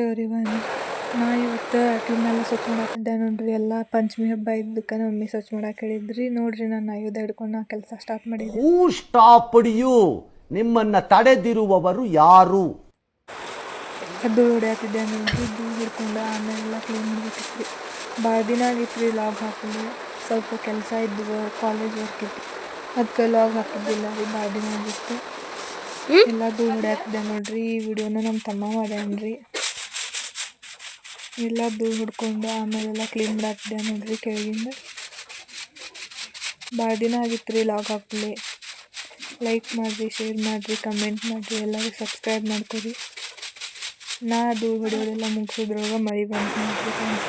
Everyone, ನಾ ಇವತ್ತು ಅಟ್ಲನೆಲ್ಲ ಸ್ವಚ್ಛ ಮಾಡಾಕಿದ್ದೆ ನೋಡ್ರಿ. ಎಲ್ಲ ಪಂಚಮಿ ಹಬ್ಬ ಇದ್ದಕ್ಕೆ ನಮ್ಮ ಮಮ್ಮಿ ಸ್ವಚ್ಛ ಮಾಡಕ್ಕೆ ಹೇಳಿದ್ರಿ. ನೋಡ್ರಿ ನಾನು ಆಯುಧ ಹಿಡ್ಕೊಂಡು ನಾ ಕೆಲಸ ಸ್ಟಾರ್ಟ್ ಮಾಡಿದ್ದೆ. ಹೂ ಸ್ಟಾಪ್ಡ್ ಯು? ನಿಮ್ಮನ್ನ ತಡೆದಿರುವವರು ಯಾರು? ಧೂಳು ಹೊಡ್ಯಾತಿದ್ದೆ ನೋಡ್ರಿ. ಧೂಳು ಹಿಡ್ಕೊಂಡು ಆಮೇಲೆಲ್ಲ ಕ್ಲೀನ್ ಮಾಡ್ಬೇಕಿತ್ತು. ಭಾಳ ದಿನ ಆಗಿತ್ತು ರೀ ಲಾಗ್ ಹಾಕಿದ್ದು. ಸ್ವಲ್ಪ ಕೆಲಸ ಇದ್ವು, ಕಾಲೇಜ್ ವರ್ಕ್ ಇತ್ತು, ಅದಕ್ಕೆ ಲಾಗ್ ಹಾಕಿದ್ದಿಲ್ಲ ರೀ. ಭಾಳ ದಿನ ಆಗಿತ್ತು. ಎಲ್ಲ ಧೂಳು ಹೊಡ್ಯಾತಿದ್ದೆ ನೋಡ್ರಿ. ಈ ವಿಡಿಯೋನ ನಮ್ಮ ತಮ್ಮ ಮಾಡ್ಯಾನ್ರಿ. ಎಲ್ಲ ಧೂಳು ಹಿಡ್ಕೊಂಡು ಆಮೇಲೆಲ್ಲ ಕ್ಲೀನ್ ಮಾಡಾಕ್ತಿದ್ದೆ ನೋಡ್ರಿ ಕೆಳಗಿಂದ. ಭಾಳ ದಿನ ಆಗಿತ್ತು ರೀ ಲಾಗ್ ಹಾಕಲಿ. ಲೈಕ್ ಮಾಡಿರಿ, ಶೇರ್ ಮಾಡಿರಿ, ಕಮೆಂಟ್ ಮಾಡಿರಿ, ಎಲ್ಲರೂ ಸಬ್ಸ್ಕ್ರೈಬ್ ಮಾಡ್ಕೊರಿ. ನಾ ಧೂಳು ಹೊಡಿಯೋದೆಲ್ಲ ಮುಗಿಸೋದ್ರೊಳಗೆ ಮಳೆ ಬಂತು ನೋಡ್ರಿ ಫ್ರೆಂಡ್ಸ್.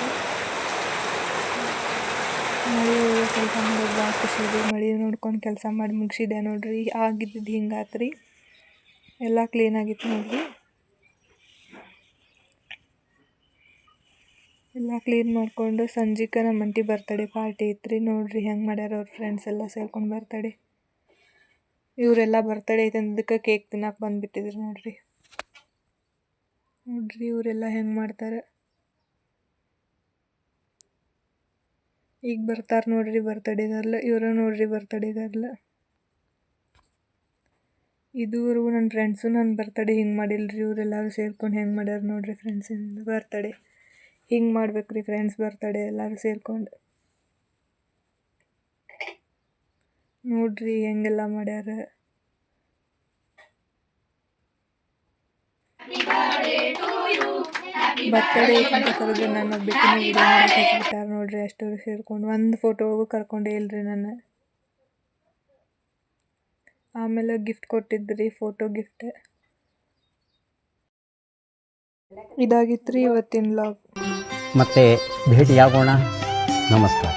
ಮಳೆ ಒಳಗೆ ಕೆಲಸ ಮಾಡೋದು ಭಾಳ ಖುಷಿ ರೀ. ಮಳೆ ನೋಡ್ಕೊಂಡು ಕೆಲಸ ಮಾಡಿ ಮುಗಿಸಿದೆ ನೋಡ್ರಿ. ಆಗಿದ್ದು ಹಿಂಗಾತು ರೀ. ಎಲ್ಲ ಕ್ಲೀನ್ ಆಗಿತ್ತು ನೋಡ್ರಿ. ಎಲ್ಲ ಕ್ಲೀನ್ ಮಾಡಿಕೊಂಡು ಸಂಜೆಗೆ ನಮ್ಮ ಆಂಟಿ ಬರ್ತಡೇ ಪಾರ್ಟಿ ಇತ್ತು ರೀ. ನೋಡ್ರಿ ಹೆಂಗೆ ಮಾಡ್ಯಾರ ಅವ್ರ ಫ್ರೆಂಡ್ಸ್ ಎಲ್ಲ ಸೇರ್ಕೊಂಡು ಬರ್ತಡೇ. ಇವರೆಲ್ಲ ಬರ್ತಡೇ ಐತೆ ಅಂದಕ್ಕೆ ಕೇಕ್ ತಿನ್ನಕ್ಕೆ ಬಂದುಬಿಟ್ಟಿದ್ರು ನೋಡ್ರಿ. ನೋಡ್ರಿ ಇವರೆಲ್ಲ ಹೆಂಗೆ ಮಾಡ್ತಾರೆ. ಈಗ ಬರ್ತಾರೆ ನೋಡ್ರಿ ಬರ್ತಡೇ ಗರ್ಲ್. ಇವರು ನೋಡ್ರಿ ಬರ್ತಡೇ ಗರ್ಲ್. ಇದುವರೆಗೂ ನನ್ನ ಫ್ರೆಂಡ್ಸು ನನ್ನ ಬರ್ತಡೇ ಹಿಂಗೆ ಮಾಡಿಲ್ರಿ. ಇವರೆಲ್ಲರೂ ಸೇರ್ಕೊಂಡು ಹೆಂಗೆ ಮಾಡ್ಯಾರ ನೋಡ್ರಿ ಫ್ರೆಂಡ್ಸಿಂದ ಬರ್ತಡೇ. ಹಿಂಗೆ ಮಾಡ್ಬೇಕು ರೀ ಫ್ರೆಂಡ್ಸ್ ಬರ್ತಡೇ ಎಲ್ಲರೂ ಸೇರ್ಕೊಂಡು. ನೋಡ್ರಿ ಹೆಂಗೆಲ್ಲ ಮಾಡ್ಯಾರ. ಬರ್ತಡೇ ಐತಂತ ಕರೆದು ನನ್ನ ಒಬ್ಬಾಕಿನ ವಿಡಿಯೋ ಮಾಡಕ್ಕೆ ಹಚ್ಬಿಟ್ಟಾರೆ ನೋಡ್ರಿ. ಅಷ್ಟವರು ಸೇರ್ಕೊಂಡು ಒಂದು ಫೋಟೋಗೂ ಕರ್ಕೊಂಡೇ ಇಲ್ರಿ ನಾನು. ಆಮೇಲೆ ಗಿಫ್ಟ್ ಕೊಟ್ಟಿದ್ರಿ, ಫೋಟೋ ಗಿಫ್ಟ್. ಇದಾಗಿತ್ತು ರೀ ಇವತ್ತಿನ ವ್ಲಾಗ್. ಮತ್ತೆ ಭೇಟಿಯಾಗೋಣ. ನಮಸ್ಕಾರ.